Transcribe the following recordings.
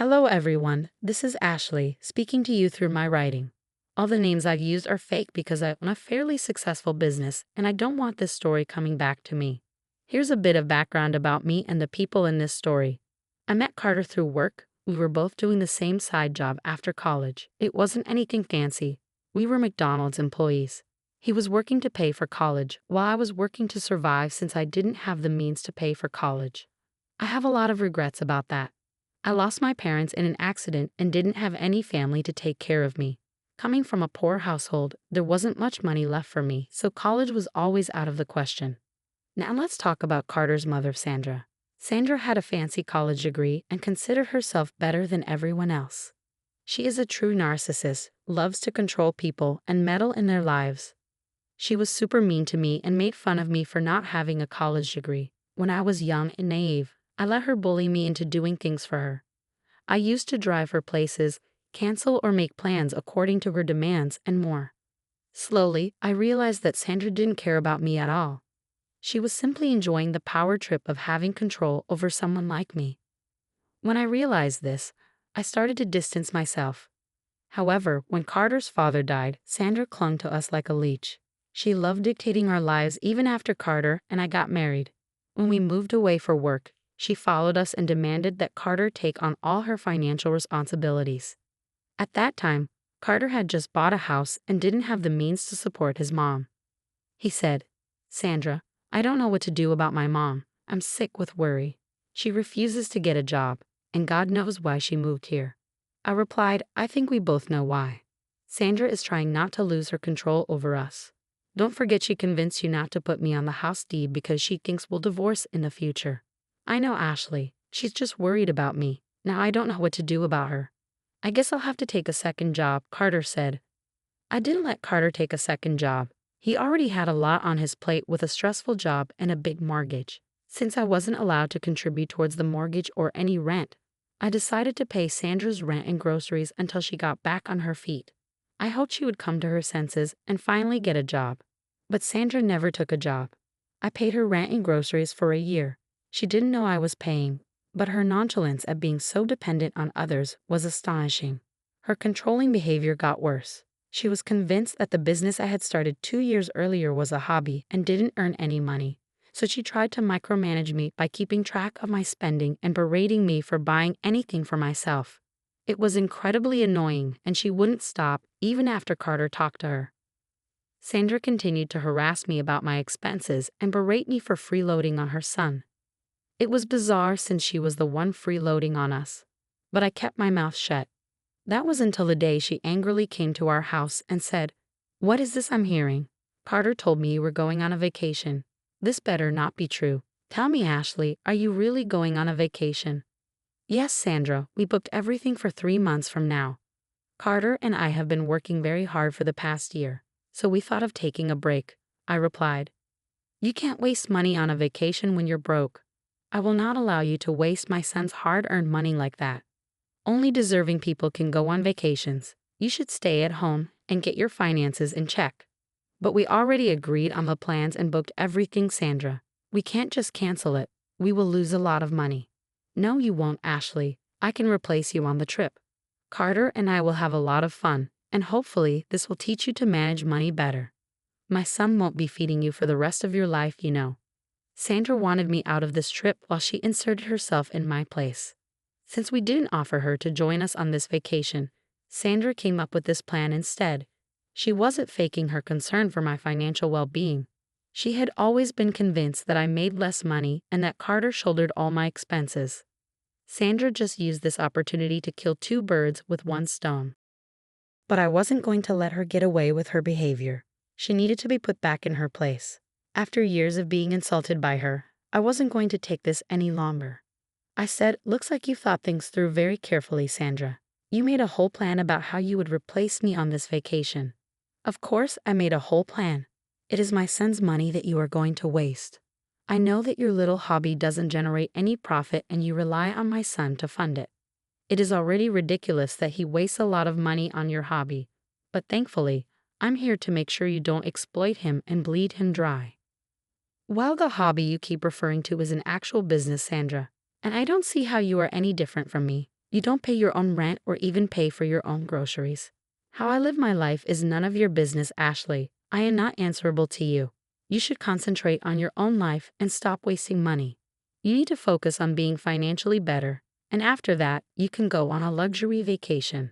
Hello, everyone. This is Ashley, speaking to you through my writing. All the names I've used are fake because I own a fairly successful business and I don't want this story coming back to me. Here's a bit of background about me and the people in this story. I met Carter through work. We were both doing the same side job after college. It wasn't anything fancy. We were McDonald's employees. He was working to pay for college, while I was working to survive since I didn't have the means to pay for college. I have a lot of regrets about that. I lost my parents in an accident and didn't have any family to take care of me. Coming from a poor household, there wasn't much money left for me, so college was always out of the question. Now let's talk about Carter's mother, Sandra. Sandra had a fancy college degree and considered herself better than everyone else. She is a true narcissist, loves to control people and meddle in their lives. She was super mean to me and made fun of me for not having a college degree. When I was young and naive, I let her bully me into doing things for her. I used to drive her places, cancel or make plans according to her demands, and more. Slowly, I realized that Sandra didn't care about me at all. She was simply enjoying the power trip of having control over someone like me. When I realized this, I started to distance myself. However, when Carter's father died, Sandra clung to us like a leech. She loved dictating our lives even after Carter and I got married. When we moved away for work, she followed us and demanded that Carter take on all her financial responsibilities. At that time, Carter had just bought a house and didn't have the means to support his mom. He said, "Sandra, I don't know what to do about my mom. I'm sick with worry. She refuses to get a job, and God knows why she moved here." I replied, "I think we both know why. Sandra is trying not to lose her control over us. Don't forget she convinced you not to put me on the house deed because she thinks we'll divorce in the future." "I know, Ashley. She's just worried about me. Now I don't know what to do about her." "I guess I'll have to take a second job," Carter said. I didn't let Carter take a second job. He already had a lot on his plate with a stressful job and a big mortgage. Since I wasn't allowed to contribute towards the mortgage or any rent, I decided to pay Sandra's rent and groceries until she got back on her feet. I hoped she would come to her senses and finally get a job. But Sandra never took a job. I paid her rent and groceries for a year. She didn't know I was paying, but her nonchalance at being so dependent on others was astonishing. Her controlling behavior got worse. She was convinced that the business I had started 2 years earlier was a hobby and didn't earn any money. So she tried to micromanage me by keeping track of my spending and berating me for buying anything for myself. It was incredibly annoying, and she wouldn't stop even after Carter talked to her. Sandra continued to harass me about my expenses and berate me for freeloading on her son. It was bizarre since she was the one freeloading on us, but I kept my mouth shut. That was until the day she angrily came to our house and said, "What is this I'm hearing? Carter told me you were going on a vacation. This better not be true. Tell me, Ashley, are you really going on a vacation?" "Yes, Sandra, we booked everything for 3 months from now. Carter and I have been working very hard for the past year, so we thought of taking a break," I replied. "You can't waste money on a vacation when you're broke. I will not allow you to waste my son's hard-earned money like that. Only deserving people can go on vacations. You should stay at home and get your finances in check." "But we already agreed on the plans and booked everything, Sandra. We can't just cancel it. We will lose a lot of money." "No, you won't, Ashley. I can replace you on the trip. Carter and I will have a lot of fun, and hopefully this will teach you to manage money better. My son won't be feeding you for the rest of your life, you know." Sandra wanted me out of this trip while she inserted herself in my place. Since we didn't offer her to join us on this vacation, Sandra came up with this plan instead. She wasn't faking her concern for my financial well-being. She had always been convinced that I made less money and that Carter shouldered all my expenses. Sandra just used this opportunity to kill two birds with one stone. But I wasn't going to let her get away with her behavior. She needed to be put back in her place. After years of being insulted by her, I wasn't going to take this any longer. I said, "Looks like you thought things through very carefully, Sandra. You made a whole plan about how you would replace me on this vacation." "Of course I made a whole plan. It is my son's money that you are going to waste. I know that your little hobby doesn't generate any profit and you rely on my son to fund it. It is already ridiculous that he wastes a lot of money on your hobby, but thankfully, I'm here to make sure you don't exploit him and bleed him dry. While the hobby you keep referring to is an actual business, Sandra, and I don't see how you are any different from me. You don't pay your own rent or even pay for your own groceries. How I live my life is none of your business, Ashley. I am not answerable to you. You should concentrate on your own life and stop wasting money. You need to focus on being financially better, and after that, you can go on a luxury vacation.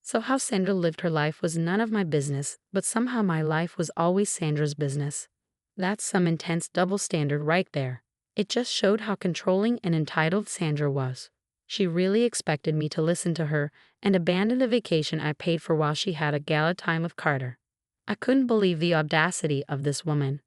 So, how Sandra lived her life was none of my business, but somehow my life was always Sandra's business. That's some intense double standard right there. It just showed how controlling and entitled Sandra was. She really expected me to listen to her and abandon the vacation I paid for while she had a gala time with Carter. I couldn't believe the audacity of this woman.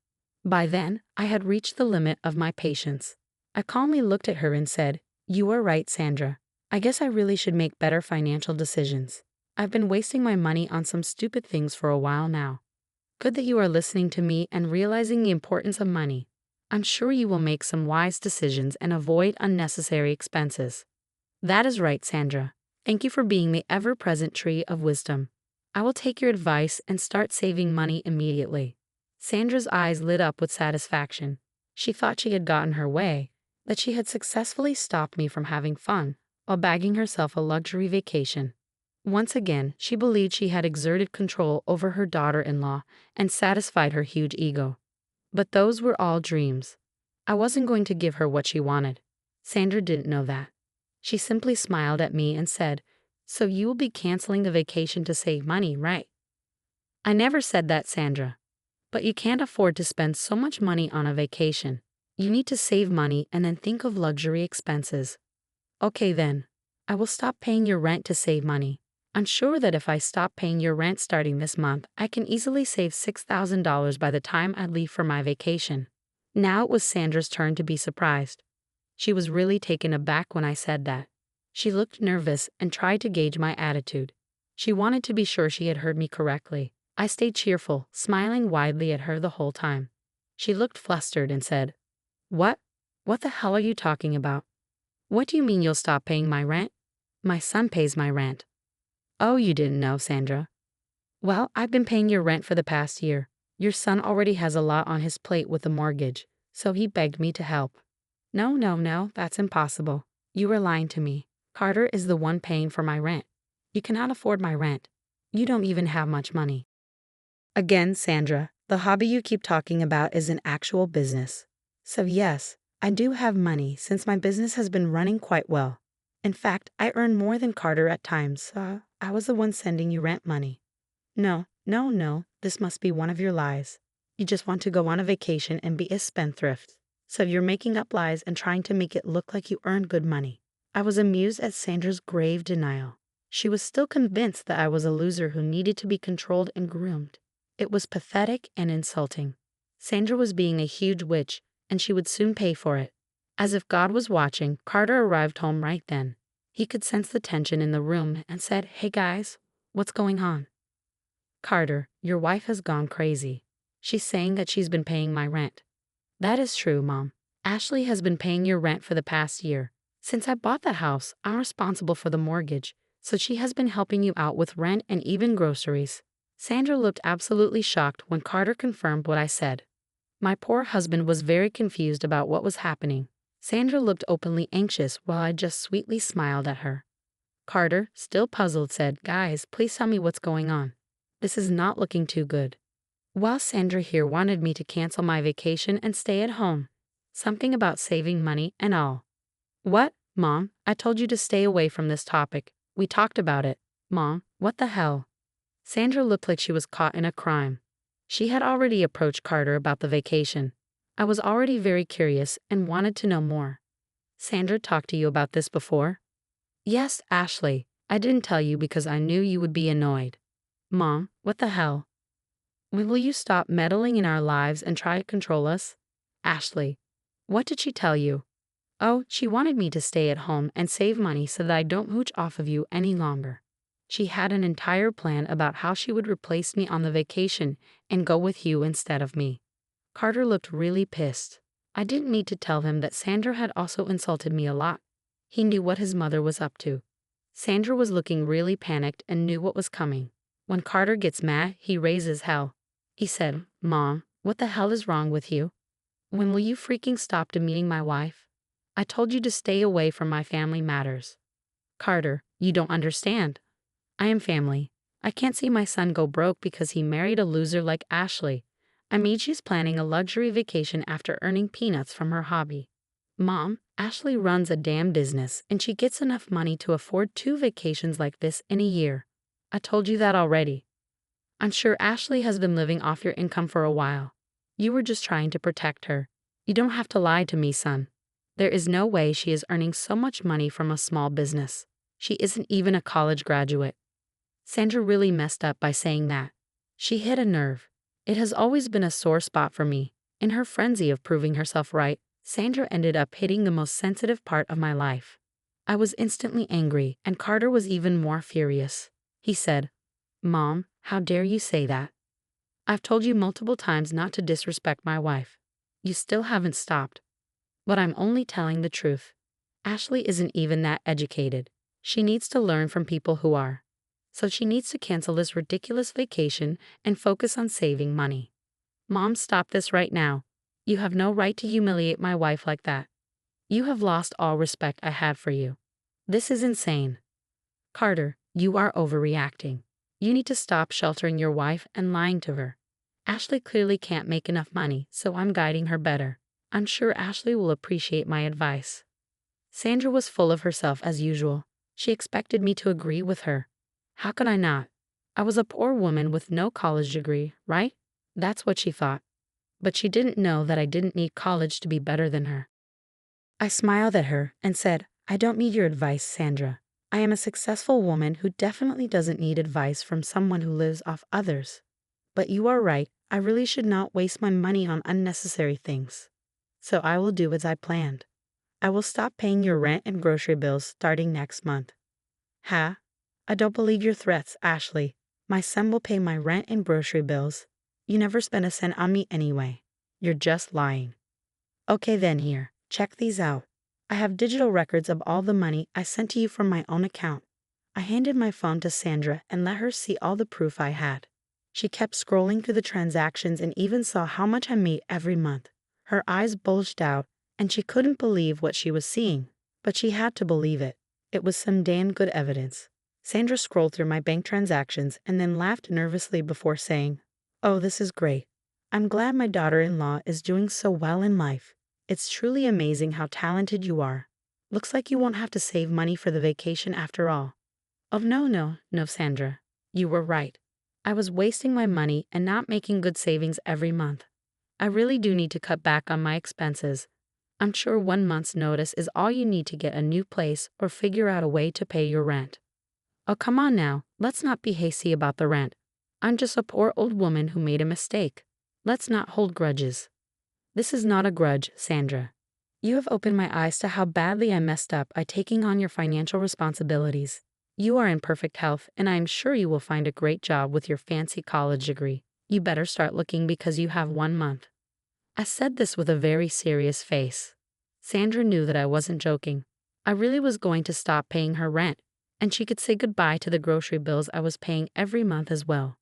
By then, I had reached the limit of my patience. I calmly looked at her and said, "You are right, Sandra. I guess I really should make better financial decisions. I've been wasting my money on some stupid things for a while now. Good that you are listening to me and realizing the importance of money. I'm sure you will make some wise decisions and avoid unnecessary expenses." "That is right, Sandra. Thank you for being the ever-present tree of wisdom. I will take your advice and start saving money immediately." Sandra's eyes lit up with satisfaction. She thought she had gotten her way, that she had successfully stopped me from having fun while bagging herself a luxury vacation. Once again, she believed she had exerted control over her daughter-in-law and satisfied her huge ego. But those were all dreams. I wasn't going to give her what she wanted. Sandra didn't know that. She simply smiled at me and said, "So you will be canceling the vacation to save money, right?" "I never said that, Sandra. But you can't afford to spend so much money on a vacation. You need to save money and then think of luxury expenses." "Okay then. I will stop paying your rent to save money. I'm sure that if I stop paying your rent starting this month, I can easily save $6,000 by the time I leave for my vacation." Now it was Sandra's turn to be surprised. She was really taken aback when I said that. She looked nervous and tried to gauge my attitude. She wanted to be sure she had heard me correctly. I stayed cheerful, smiling widely at her the whole time. She looked flustered and said, "What? What the hell are you talking about? What do you mean you'll stop paying my rent? My son pays my rent." "Oh, you didn't know, Sandra? Well, I've been paying your rent for the past year. Your son already has a lot on his plate with the mortgage, so he begged me to help." "No, no, no, that's impossible. You are lying to me. Carter is the one paying for my rent. You cannot afford my rent. You don't even have much money." Again, Sandra, the hobby you keep talking about is an actual business. So yes, I do have money since my business has been running quite well. In fact, I earn more than Carter at times, so I was the one sending you rent money. No, no, no, this must be one of your lies. You just want to go on a vacation and be a spendthrift. So you're making up lies and trying to make it look like you earn good money. I was amused at Sandra's grave denial. She was still convinced that I was a loser who needed to be controlled and groomed. It was pathetic and insulting. Sandra was being a huge witch, and she would soon pay for it. As if God was watching, Carter arrived home right then. He could sense the tension in the room and said, "Hey guys, what's going on?" "Carter, your wife has gone crazy. She's saying that she's been paying my rent." "That is true, Mom. Ashley has been paying your rent for the past year. Since I bought the house, I'm responsible for the mortgage, so she has been helping you out with rent and even groceries." Sandra looked absolutely shocked when Carter confirmed what I said. My poor husband was very confused about what was happening. Sandra looked openly anxious while I just sweetly smiled at her. Carter, still puzzled, said, "Guys, please tell me what's going on. This is not looking too good." While Sandra here wanted me to cancel my vacation and stay at home. Something about saving money and all. "What, Mom? I told you to stay away from this topic. We talked about it. Mom, what the hell?" Sandra looked like she was caught in a crime. She had already approached Carter about the vacation. I was already very curious and wanted to know more. "Sandra talked to you about this before?" "Yes, Ashley. I didn't tell you because I knew you would be annoyed." "Mom, what the hell? When will you stop meddling in our lives and try to control us?" "Ashley, what did she tell you?" "Oh, she wanted me to stay at home and save money so that I don't mooch off of you any longer. She had an entire plan about how she would replace me on the vacation and go with you instead of me." Carter looked really pissed. I didn't need to tell him that Sandra had also insulted me a lot. He knew what his mother was up to. Sandra was looking really panicked and knew what was coming. When Carter gets mad, he raises hell. He said, "Mom, what the hell is wrong with you? When will you freaking stop demeaning my wife? I told you to stay away from my family matters." Carter, you don't understand. I am family. I can't see my son go broke because he married a loser like Ashley. I mean, she's planning a luxury vacation after earning peanuts from her hobby. Mom, Ashley runs a damn business and she gets enough money to afford 2 vacations like this in a year. I told you that already. I'm sure Ashley has been living off your income for a while. You were just trying to protect her. You don't have to lie to me, son. There is no way she is earning so much money from a small business. She isn't even a college graduate. Sandra really messed up by saying that. She hit a nerve. It has always been a sore spot for me. In her frenzy of proving herself right, Sandra ended up hitting the most sensitive part of my life. I was instantly angry, and Carter was even more furious. He said, "Mom, how dare you say that? I've told you multiple times not to disrespect my wife. You still haven't stopped. But I'm only telling the truth. Ashley isn't even that educated. She needs to learn from people who are. So she needs to cancel this ridiculous vacation and focus on saving money. Mom, stop this right now. You have no right to humiliate my wife like that. You have lost all respect I have for you. This is insane. Carter, you are overreacting. You need to stop sheltering your wife and lying to her. Ashley clearly can't make enough money, so I'm guiding her better. I'm sure Ashley will appreciate my advice." Sandra was full of herself as usual. She expected me to agree with her. How could I not? I was a poor woman with no college degree, right? That's what she thought. But she didn't know that I didn't need college to be better than her. I smiled at her and said, "I don't need your advice, Sandra. I am a successful woman who definitely doesn't need advice from someone who lives off others. But you are right, I really should not waste my money on unnecessary things. So I will do as I planned. I will stop paying your rent and grocery bills starting next month." "Ha? I don't believe your threats, Ashley. My son will pay my rent and grocery bills. You never spent a cent on me anyway. You're just lying." "Okay then, here, check these out. I have digital records of all the money I sent to you from my own account." I handed my phone to Sandra and let her see all the proof I had. She kept scrolling through the transactions and even saw how much I made every month. Her eyes bulged out, and she couldn't believe what she was seeing. But she had to believe it. It was some damn good evidence. Sandra scrolled through my bank transactions and then laughed nervously before saying, "Oh, this is great. I'm glad my daughter-in-law is doing so well in life. It's truly amazing how talented you are. Looks like you won't have to save money for the vacation after all." "Oh, no, Sandra. You were right. I was wasting my money and not making good savings every month. I really do need to cut back on my expenses. I'm sure 1 month's notice is all you need to get a new place or figure out a way to pay your rent." "Oh, come on now. Let's not be hasty about the rent. I'm just a poor old woman who made a mistake. Let's not hold grudges." "This is not a grudge, Sandra. You have opened my eyes to how badly I messed up by taking on your financial responsibilities. You are in perfect health, and I am sure you will find a great job with your fancy college degree. You better start looking because you have 1 month. I said this with a very serious face. Sandra knew that I wasn't joking. I really was going to stop paying her rent, and she could say goodbye to the grocery bills I was paying every month as well.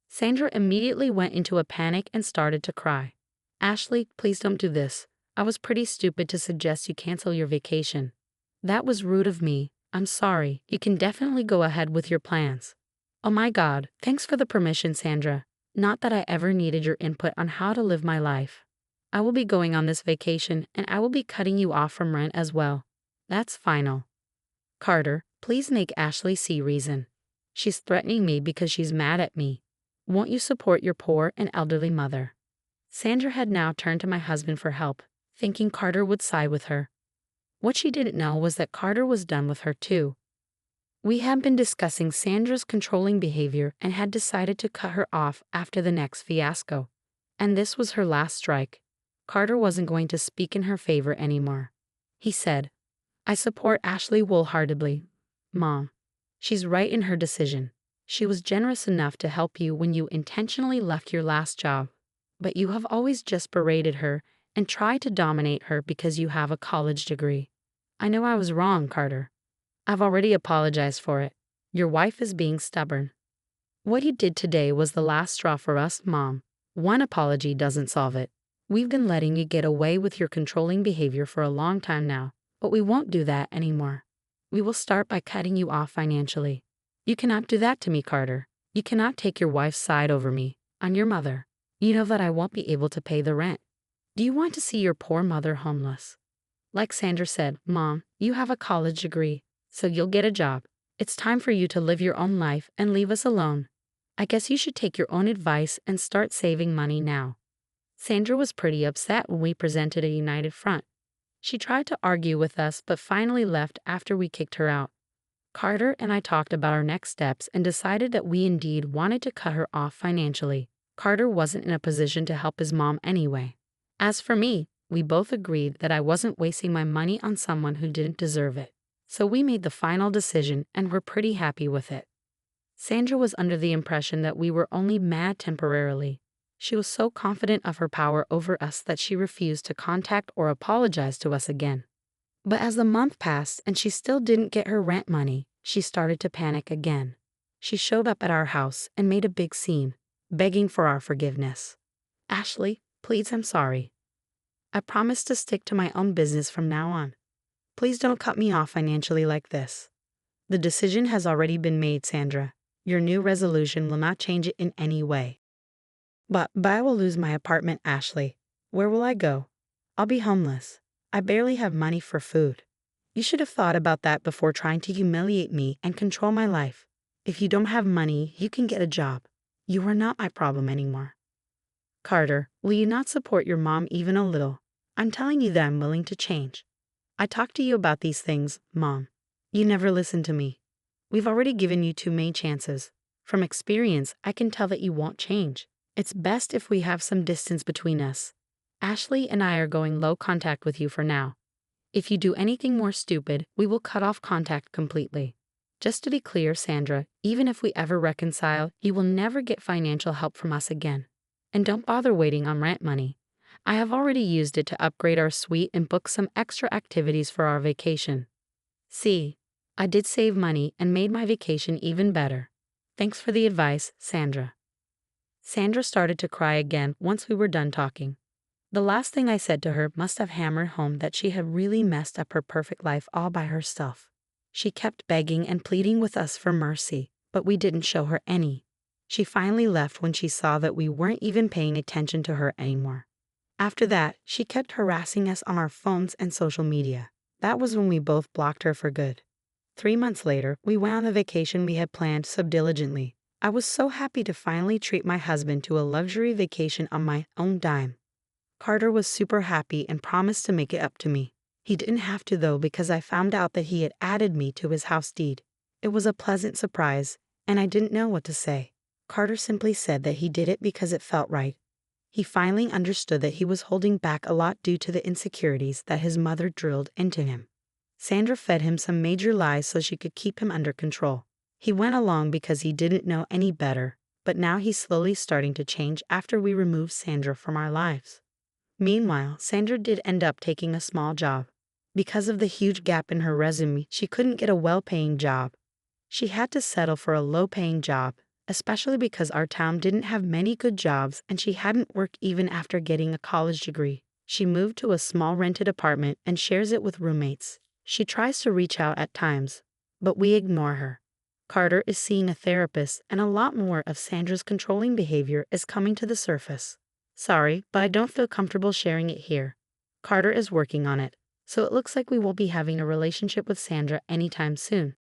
Sandra immediately went into a panic and started to cry. "Ashley, please don't do this. I was pretty stupid to suggest you cancel your vacation. That was rude of me. I'm sorry. You can definitely go ahead with your plans." "Oh my God, thanks for the permission, Sandra. Not that I ever needed your input on how to live my life. I will be going on this vacation, and I will be cutting you off from rent as well. That's final." "Carter, please make Ashley see reason. She's threatening me because she's mad at me. Won't you support your poor and elderly mother?" Sandra had now turned to my husband for help, thinking Carter would side with her. What she didn't know was that Carter was done with her too. We had been discussing Sandra's controlling behavior and had decided to cut her off after the next fiasco. And this was her last strike. Carter wasn't going to speak in her favor anymore. He said, "I support Ashley wholeheartedly, Mom. She's right in her decision. She was generous enough to help you when you intentionally left your last job. But you have always just berated her and tried to dominate her because you have a college degree. I know I was wrong, Carter. I've already apologized for it. Your wife is being stubborn. What you did today was the last straw for us, Mom. One apology doesn't solve it. We've been letting you get away with your controlling behavior for a long time now, but we won't do that anymore. We will start by cutting you off financially. You cannot do that to me, Carter. You cannot take your wife's side over me. I'm your mother. You know that I won't be able to pay the rent. Do you want to see your poor mother homeless? Like Sandra said, Mom, you have a college degree, so you'll get a job. It's time for you to live your own life and leave us alone. I guess you should take your own advice and start saving money now. Sandra was pretty upset when we presented a united front. She tried to argue with us but finally left after we kicked her out. Carter and I talked about our next steps and decided that we indeed wanted to cut her off financially. Carter wasn't in a position to help his mom anyway. As for me, we both agreed that I wasn't wasting my money on someone who didn't deserve it. So we made the final decision and were pretty happy with it. Sandra was under the impression that we were only mad temporarily. She was so confident of her power over us that she refused to contact or apologize to us again. But as the month passed and she still didn't get her rent money, she started to panic again. She showed up at our house and made a big scene, begging for our forgiveness. Ashley, please, I'm sorry. I promise to stick to my own business from now on. Please don't cut me off financially like this. The decision has already been made, Sandra. Your new resolution will not change it in any way. But I will lose my apartment, Ashley. Where will I go? I'll be homeless. I barely have money for food. You should have thought about that before trying to humiliate me and control my life. If you don't have money, you can get a job. You are not my problem anymore. Carter, will you not support your mom even a little? I'm telling you that I'm willing to change. I talked to you about these things, Mom. You never listened to me. We've already given you 2 main chances. From experience, I can tell that you won't change. It's best if we have some distance between us. Ashley and I are going low contact with you for now. If you do anything more stupid, we will cut off contact completely. Just to be clear, Sandra, even if we ever reconcile, you will never get financial help from us again. And don't bother waiting on rent money. I have already used it to upgrade our suite and book some extra activities for our vacation. See, I did save money and made my vacation even better. Thanks for the advice, Sandra. Sandra started to cry again once we were done talking. The last thing I said to her must have hammered home that she had really messed up her perfect life all by herself. She kept begging and pleading with us for mercy, but we didn't show her any. She finally left when she saw that we weren't even paying attention to her anymore. After that, she kept harassing us on our phones and social media. That was when we both blocked her for good. 3 months later, we went on the vacation we had planned so diligently. I was so happy to finally treat my husband to a luxury vacation on my own dime. Carter was super happy and promised to make it up to me. He didn't have to though because I found out that he had added me to his house deed. It was a pleasant surprise, and I didn't know what to say. Carter simply said that he did it because it felt right. He finally understood that he was holding back a lot due to the insecurities that his mother drilled into him. Sandra fed him some major lies so she could keep him under control. He went along because he didn't know any better, but now he's slowly starting to change after we removed Sandra from our lives. Meanwhile, Sandra did end up taking a small job. Because of the huge gap in her resume, she couldn't get a well-paying job. She had to settle for a low-paying job, especially because our town didn't have many good jobs and she hadn't worked even after getting a college degree. She moved to a small rented apartment and shares it with roommates. She tries to reach out at times, but we ignore her. Carter is seeing a therapist and a lot more of Sandra's controlling behavior is coming to the surface. Sorry, but I don't feel comfortable sharing it here. Carter is working on it, so it looks like we won't be having a relationship with Sandra anytime soon.